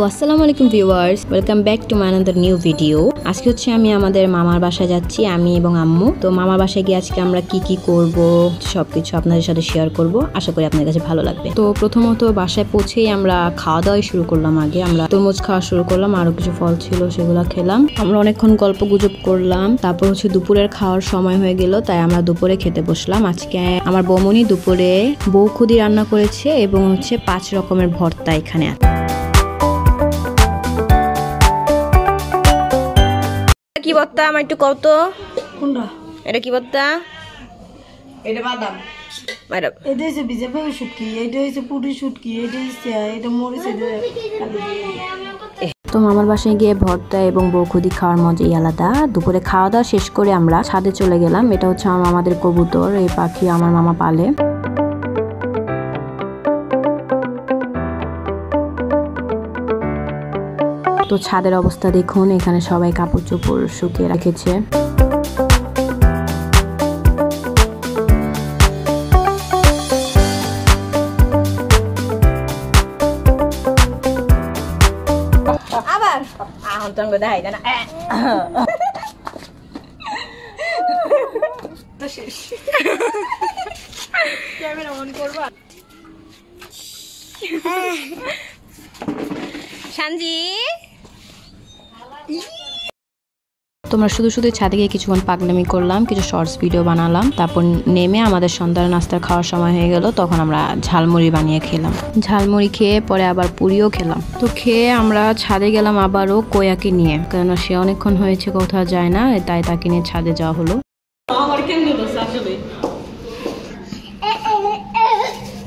আসসালামু আলাইকুম viewers, welcome back to my another new video. আজকে হচ্ছে আমি আমাদের মামার বাসায় যাচ্ছি, আমি এবং আম্মু। তো মামার বাসায় গিয়ে আজকে আমরা কি করব সবকিছু আপনাদের সাথে শেয়ার করব। আশা করি আপনাদের কাছে ভালো লাগবে। তো প্রথমত বাসায় পৌঁছেই আমরা খাওয়া দাওয়া শুরু করলাম। আগে আমরা তরমুজ খাওয়া শুরু করলাম, আরো কিছু ফল ছিল সেগুলো খেলাম। আমরা অনেকক্ষণ গল্প গুজব করলাম। তারপর হচ্ছে দুপুরের খাওয়ার সময় হয়ে গেল, তাই আমরা দুপুরে খেতে বসলাম। আজকে আমার বৌমনি দুপুরে বউখুদি রান্না করেছে এবং হচ্ছে 5 রকমের ভর্তা এখানে। কি ভর্তা আমার একটু কত? কোনটা? এটা কি ভর্তা? এটা বাদাম। ম্যাডাম এটা হচ্ছে বিজেপি শুটকি, এটা হচ্ছে পুরি শুটকি, এটা হচ্ছে এটা মরিচ। তো মামার বাসায় গিয়ে ভর্তা এবং বউখুদি খাওয়ার মজাই আলাদা। দুপুরে খাওয়া দাওয়া শেষ করে আমরা ছাদে চলে গেলাম। এটা হচ্ছে আমার মামাদের কবুতর, এই পাখি আমার মামা পালে। তো ছাদের অবস্থা দেখুন, এখানে সবাই কাপড় চোপড় শুকিয়ে রেখেছে। আবার আহন তঙ্গ দেখাই না তো শেষ। ক্যামেরা অন করবা সানজি। তোমরা শুধু ছাদে গিয়ে কিছুক্ষণ পাগলামি করলাম, কিছু শর্টস ভিডিও বানালাম। তারপর নেমে আমাদের সন্ধ্যার নাস্তার খাওয়ার সময় হয়ে গেল। তখন আমরা ঝালমুড়ি বানিয়ে খেলাম। ঝালমুড়ি খেয়ে পরে আবার পুরিও খেলাম। তো খেয়ে আমরা ছাদে গেলাম আবারও কোয়াকে নিয়ে, কারণ সে অনেকক্ষণ হয়েছে কোথাও যায় না, তাই তাকে নিয়ে ছাদে যাওয়া হলো।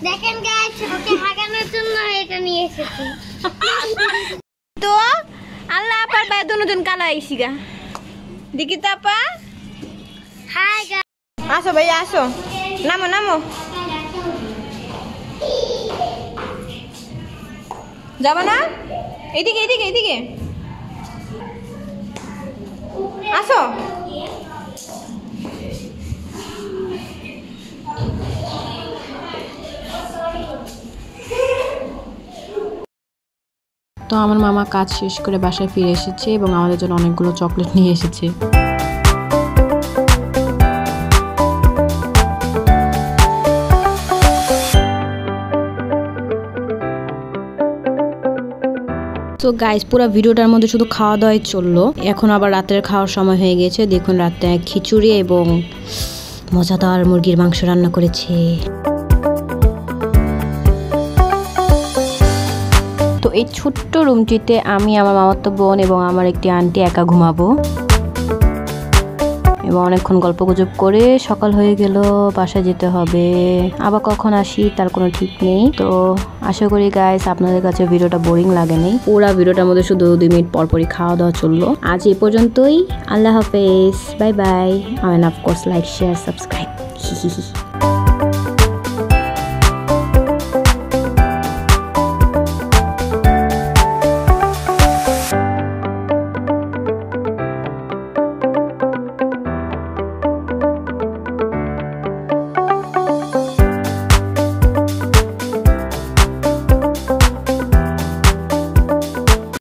দেখেন গাইস, ওকে হাগানোর জন্য এটা নিয়ে এসেছি। তো আল্লাহ আপার বাই দুজন কালা আইসিগা দেখি তো আপা। হাই গাইস, আসো ভাইয়া আসো, নামো নামো। যাবা না? এইদিকে এইদিকে এইদিকে আসো। তো আমার মামা কাজ শেষ করে বাসায় ফিরে এসেছে এবং আমাদের জন্য অনেকগুলো চকলেট নিয়ে এসেছে। তো গাইস, পুরো ভিডিওটার মধ্যে শুধু খাওয়া দাওয়াই চললো। এখন আবার রাতের খাওয়ার সময় হয়ে গেছে। দেখুন রাতে খিচুড়ি এবং মজাদার মুরগির মাংস রান্না করেছে। তো এই ছোট্ট রুমটিতে আমি, আমার মামাতো বোন এবং আমার একটি আন্টি একা ঘুমাবো এবং অনেকক্ষণ গল্প গুজব করে সকাল হয়ে গেল। বাসায় যেতে হবে, আবার কখন আসি তার কোনো ঠিক নেই। তো আশা করি গাইস আপনাদের কাছে ভিডিওটা বোরিং লাগেনি। পুরা ভিডিওটার মধ্যে শুধু 2 মিনিট পরপরই খাওয়া দাওয়া চললো। আজ এই পর্যন্তই। আল্লাহ হাফেজ, bye bye. Of course like share subscribe.